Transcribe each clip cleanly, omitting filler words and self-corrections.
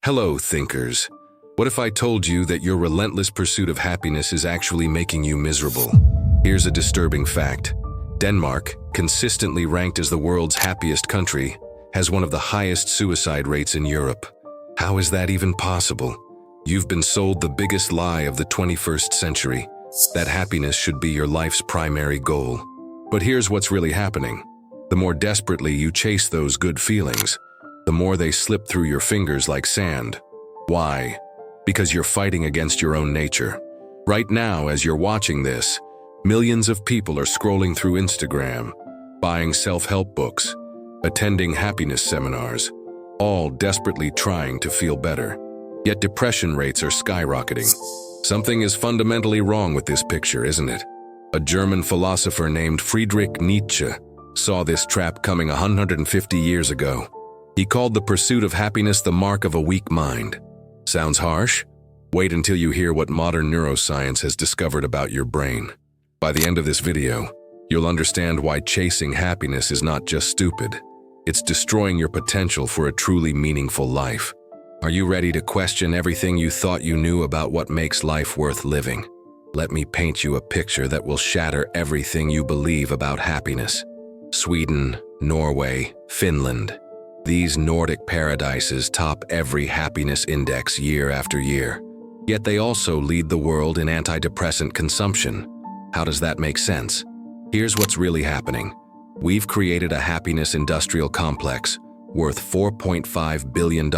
Hello, thinkers. What if I told you that your relentless pursuit of happiness is actually making you miserable? Here's a disturbing fact. Denmark, consistently ranked as the world's happiest country, has one of the highest suicide rates in Europe. How is that even possible? You've been sold the biggest lie of the 21st century, that happiness should be your life's primary goal. But here's what's really happening. The more desperately you chase those good feelings, the more they slip through your fingers like sand. Why? Because you're fighting against your own nature. Right now, as you're watching this, millions of people are scrolling through Instagram, buying self-help books, attending happiness seminars, all desperately trying to feel better. Yet depression rates are skyrocketing. Something is fundamentally wrong with this picture, isn't it? A German philosopher named Friedrich Nietzsche saw this trap coming 150 years ago. He called the pursuit of happiness the mark of a weak mind. Sounds harsh? Wait until you hear what modern neuroscience has discovered about your brain. By the end of this video, you'll understand why chasing happiness is not just stupid. It's destroying your potential for a truly meaningful life. Are you ready to question everything you thought you knew about what makes life worth living? Let me paint you a picture that will shatter everything you believe about happiness. Sweden, Norway, Finland. These Nordic paradises top every happiness index year after year. Yet they also lead the world in antidepressant consumption. How does that make sense? Here's what's really happening. We've created a happiness industrial complex worth $4.5 billion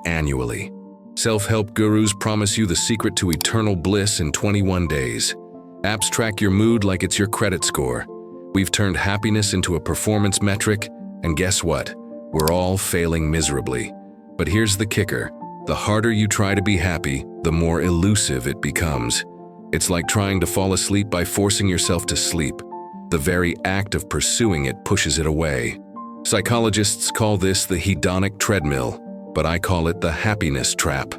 annually. Self-help gurus promise you the secret to eternal bliss in 21 days. Apps track your mood like it's your credit score. We've turned happiness into a performance metric, and guess what? We're all failing miserably. But here's the kicker. The harder you try to be happy, the more elusive it becomes. It's like trying to fall asleep by forcing yourself to sleep. The very act of pursuing it pushes it away. Psychologists call this the hedonic treadmill, but I call it the happiness trap.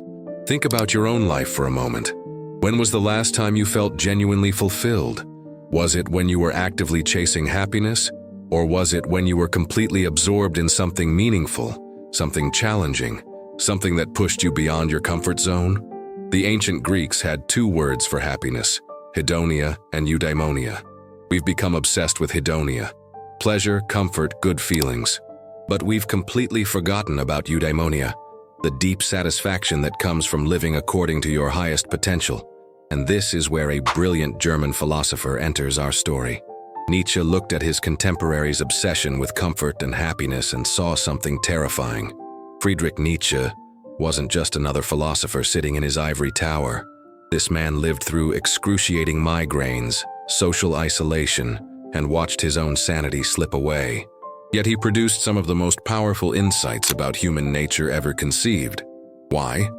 Think about your own life for a moment. When was the last time you felt genuinely fulfilled? Was it when you were actively chasing happiness? Or was it when you were completely absorbed in something meaningful, something challenging, something that pushed you beyond your comfort zone? The ancient Greeks had two words for happiness, hedonia and eudaimonia. We've become obsessed with hedonia. Pleasure, comfort, good feelings. But we've completely forgotten about eudaimonia, the deep satisfaction that comes from living according to your highest potential. And this is where a brilliant German philosopher enters our story. Nietzsche looked at his contemporaries' obsession with comfort and happiness and saw something terrifying. Friedrich Nietzsche wasn't just another philosopher sitting in his ivory tower. This man lived through excruciating migraines, social isolation, and watched his own sanity slip away. Yet he produced some of the most powerful insights about human nature ever conceived. Why?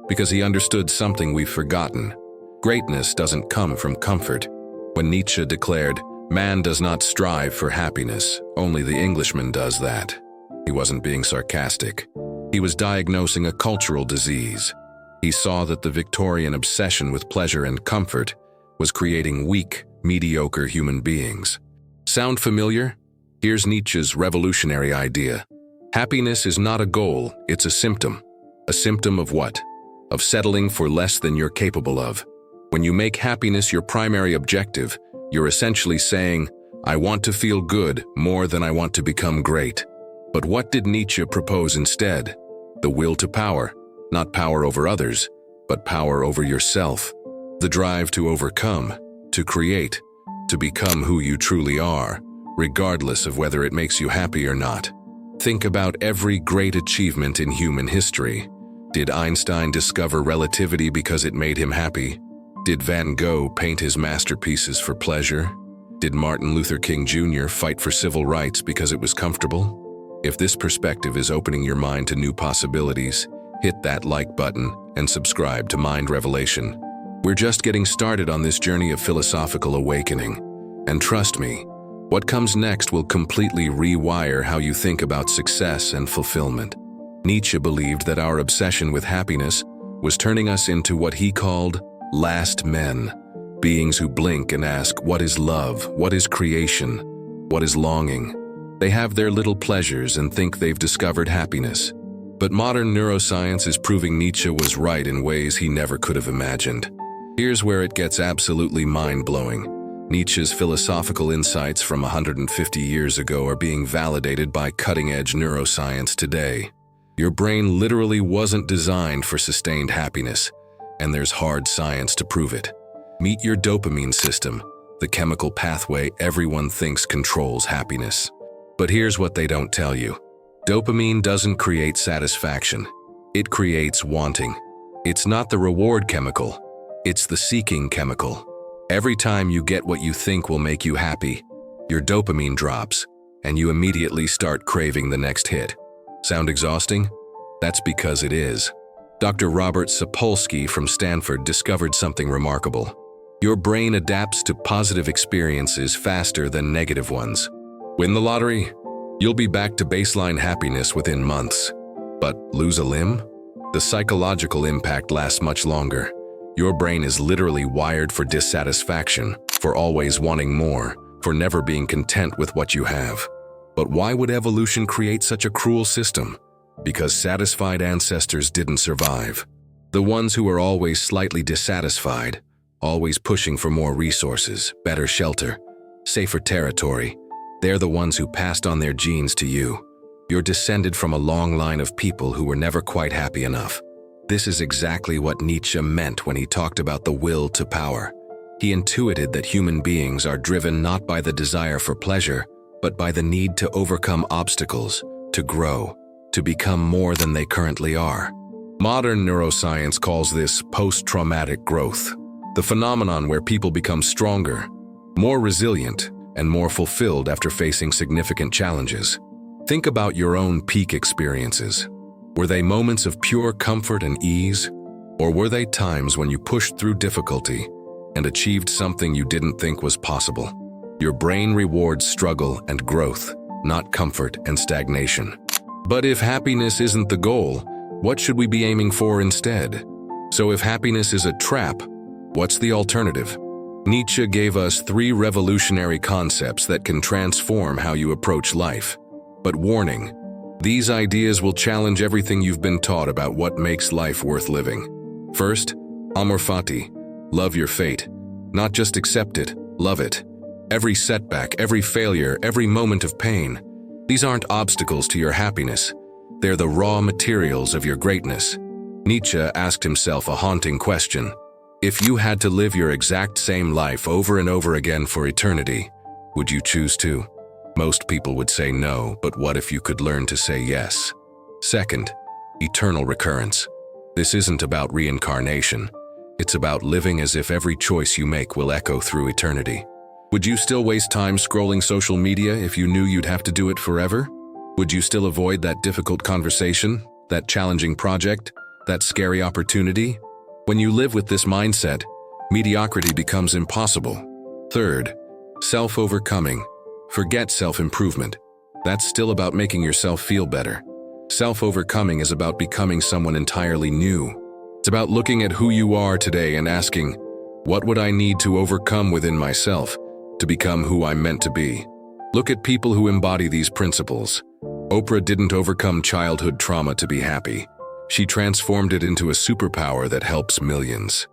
Because he understood something we've forgotten. Greatness doesn't come from comfort. When Nietzsche declared, "Man does not strive for happiness, only the Englishman does that," he wasn't being sarcastic. He was diagnosing a cultural disease. He saw that the Victorian obsession with pleasure and comfort was creating weak, mediocre human beings. Sound familiar? Here's Nietzsche's revolutionary idea. Happiness is not a goal, it's a symptom. A symptom of what? Of settling for less than you're capable of. When you make happiness your primary objective, you're essentially saying, I want to feel good more than I want to become great. But what did Nietzsche propose instead? The will to power, not power over others, but power over yourself. The drive to overcome, to create, to become who you truly are, regardless of whether it makes you happy or not. Think about every great achievement in human history. Did Einstein discover relativity because it made him happy? Did Van Gogh paint his masterpieces for pleasure? Did Martin Luther King Jr. fight for civil rights because it was comfortable? If this perspective is opening your mind to new possibilities, hit that like button and subscribe to Mind Revelation. We're just getting started on this journey of philosophical awakening. And trust me, what comes next will completely rewire how you think about success and fulfillment. Nietzsche believed that our obsession with happiness was turning us into what he called last men, beings who blink and ask, what is love? What is creation? What is longing? They have their little pleasures and think they've discovered happiness. But modern neuroscience is proving Nietzsche was right in ways he never could have imagined. Here's where it gets absolutely mind-blowing. Nietzsche's philosophical insights from 150 years ago are being validated by cutting-edge neuroscience today. Your brain literally wasn't designed for sustained happiness, and there's hard science to prove it. Meet your dopamine system, the chemical pathway everyone thinks controls happiness. But here's what they don't tell you. Dopamine doesn't create satisfaction. It creates wanting. It's not the reward chemical. It's the seeking chemical. Every time you get what you think will make you happy, your dopamine drops, and you immediately start craving the next hit. Sound exhausting? That's because it is. Dr. Robert Sapolsky from Stanford discovered something remarkable. Your brain adapts to positive experiences faster than negative ones. Win the lottery? You'll be back to baseline happiness within months. But lose a limb? The psychological impact lasts much longer. Your brain is literally wired for dissatisfaction, for always wanting more, for never being content with what you have. But why would evolution create such a cruel system? Because satisfied ancestors didn't survive. The ones who are always slightly dissatisfied, always pushing for more resources, better shelter, safer territory, they're the ones who passed on their genes to you. You're descended from a long line of people who were never quite happy enough. This is exactly what Nietzsche meant when he talked about the will to power. He intuited that human beings are driven not by the desire for pleasure, but by the need to overcome obstacles, to grow, to become more than they currently are. Modern neuroscience calls this post-traumatic growth, the phenomenon where people become stronger, more resilient, and more fulfilled after facing significant challenges. Think about your own peak experiences. Were they moments of pure comfort and ease, or were they times when you pushed through difficulty and achieved something you didn't think was possible? Your brain rewards struggle and growth, not comfort and stagnation. But if happiness isn't the goal, what should we be aiming for instead? So if happiness is a trap, what's the alternative? Nietzsche gave us 3 revolutionary concepts that can transform how you approach life. But warning, these ideas will challenge everything you've been taught about what makes life worth living. First, amor fati, love your fate. Not just accept it, love it. Every setback, every failure, every moment of pain. These aren't obstacles to your happiness. They're the raw materials of your greatness. Nietzsche asked himself a haunting question. If you had to live your exact same life over and over again for eternity, would you choose to? Most people would say no, but what if you could learn to say yes? Second, eternal recurrence. This isn't about reincarnation. It's about living as if every choice you make will echo through eternity. Would you still waste time scrolling social media if you knew you'd have to do it forever? Would you still avoid that difficult conversation, that challenging project, that scary opportunity? When you live with this mindset, mediocrity becomes impossible. Third, self-overcoming. Forget self-improvement. That's still about making yourself feel better. Self-overcoming is about becoming someone entirely new. It's about looking at who you are today and asking, what would I need to overcome within myself to become who I'm meant to be? Look at people who embody these principles. Oprah didn't overcome childhood trauma to be happy. She transformed it into a superpower that helps millions.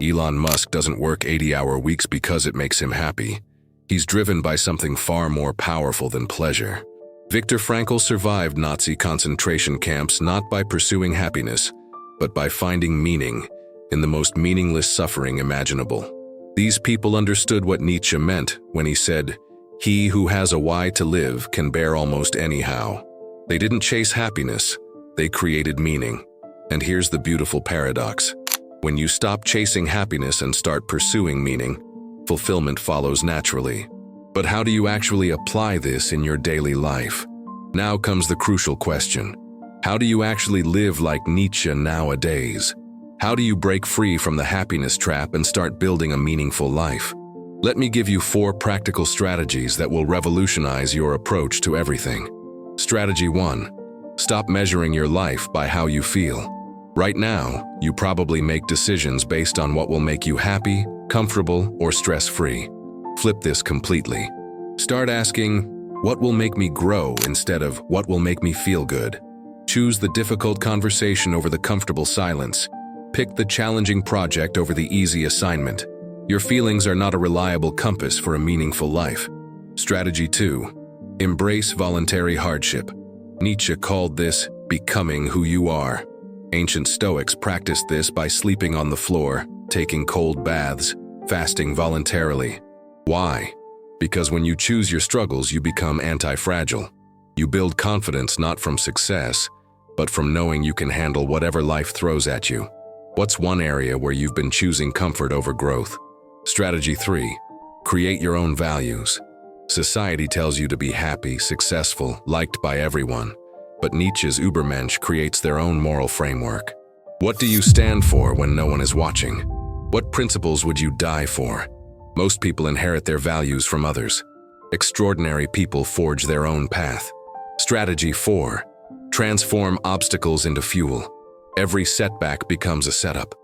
Elon Musk doesn't work 80-hour weeks because it makes him happy. He's driven by something far more powerful than pleasure. Viktor Frankl survived Nazi concentration camps not by pursuing happiness, but by finding meaning in the most meaningless suffering imaginable. These people understood what Nietzsche meant when he said, "He who has a why to live can bear almost anyhow." They didn't chase happiness, they created meaning. And here's the beautiful paradox. When you stop chasing happiness and start pursuing meaning, fulfillment follows naturally. But how do you actually apply this in your daily life? Now comes the crucial question. How do you actually live like Nietzsche nowadays? How do you break free from the happiness trap and start building a meaningful life? Let me give you 4 practical strategies that will revolutionize your approach to everything. Strategy 1. Stop measuring your life by how you feel. Right now, you probably make decisions based on what will make you happy, comfortable, or stress-free. Flip this completely. Start asking, what will make me grow instead of what will make me feel good? Choose the difficult conversation over the comfortable silence. Pick the challenging project over the easy assignment. Your feelings are not a reliable compass for a meaningful life. Strategy 2. Embrace voluntary hardship. Nietzsche called this becoming who you are. Ancient Stoics practiced this by sleeping on the floor, taking cold baths, fasting voluntarily. Why? Because when you choose your struggles, you become anti-fragile. You build confidence not from success, but from knowing you can handle whatever life throws at you. What's one area where you've been choosing comfort over growth? Strategy 3. Create your own values. Society tells you to be happy, successful, liked by everyone. But Nietzsche's Übermensch creates their own moral framework. What do you stand for when no one is watching? What principles would you die for? Most people inherit their values from others. Extraordinary people forge their own path. Strategy 4. Transform obstacles into fuel. Every setback becomes a setup.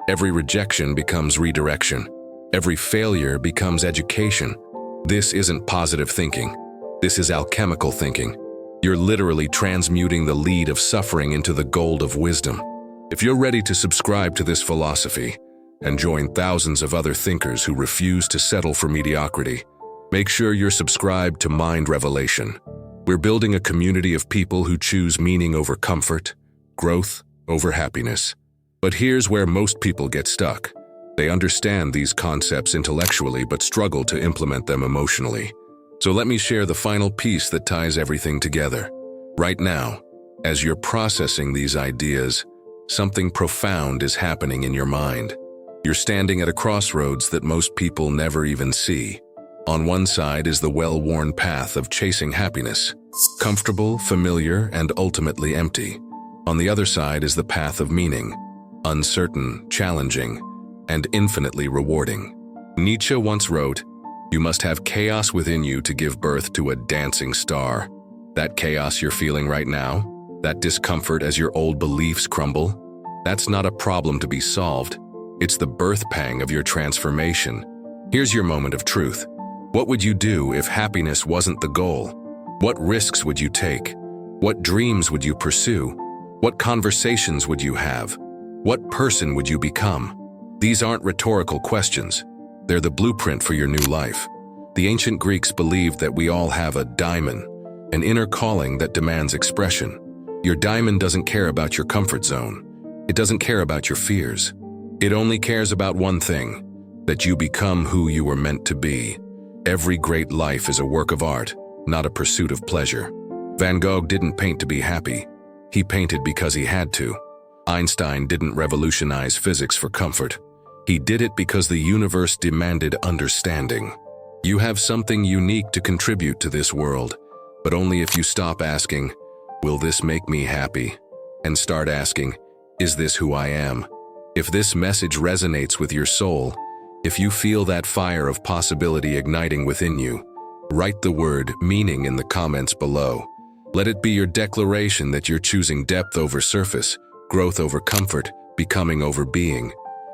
Every rejection becomes redirection. Every failure becomes education. This isn't positive thinking. This is alchemical thinking. You're literally transmuting the lead of suffering into the gold of wisdom. If you're ready to subscribe to this philosophy and join thousands of other thinkers who refuse to settle for mediocrity, make sure you're subscribed to Mind Revelation. We're building a community of people who choose meaning over comfort, growth over happiness. But here's where most people get stuck. They understand these concepts intellectually but struggle to implement them emotionally. So let me share the final piece that ties everything together. Right now, as you're processing these ideas, something profound is happening in your mind. You're standing at a crossroads that most people never even see. On one side is the well-worn path of chasing happiness, comfortable, familiar, and ultimately empty. On the other side is the path of meaning, uncertain, challenging, and infinitely rewarding. Nietzsche once wrote, "You must have chaos within you to give birth to a dancing star." That chaos you're feeling right now, that discomfort as your old beliefs crumble, that's not a problem to be solved. It's the birth pang of your transformation. Here's your moment of truth. What would you do if happiness wasn't the goal? What risks would you take? What dreams would you pursue? What conversations would you have? What person would you become? These aren't rhetorical questions. They're the blueprint for your new life. The ancient Greeks believed that we all have a daimon, an inner calling that demands expression. Your daimon doesn't care about your comfort zone. It doesn't care about your fears. It only cares about one thing, that you become who you were meant to be. Every great life is a work of art, not a pursuit of pleasure. Van Gogh didn't paint to be happy. He painted because he had to. Einstein didn't revolutionize physics for comfort. He did it because the universe demanded understanding. You have something unique to contribute to this world, but only if you stop asking, "Will this make me happy?" and start asking, "Is this who I am?" If this message resonates with your soul, if you feel that fire of possibility igniting within you, write the word meaning in the comments below. Let it be your declaration that you're choosing depth over surface, growth over comfort, becoming over being.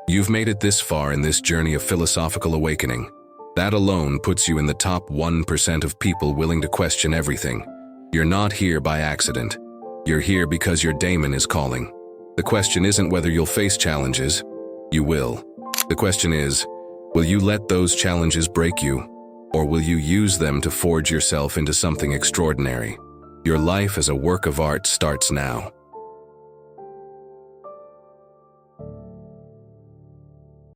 You've made it this far in this journey of philosophical awakening. That alone puts you in the top 1% of people willing to question everything. You're not here by accident. You're here because your daemon is calling. The question isn't whether you'll face challenges. You will. The question is, will you let those challenges break you, or will you use them to forge yourself into something extraordinary? Your life as a work of art starts now.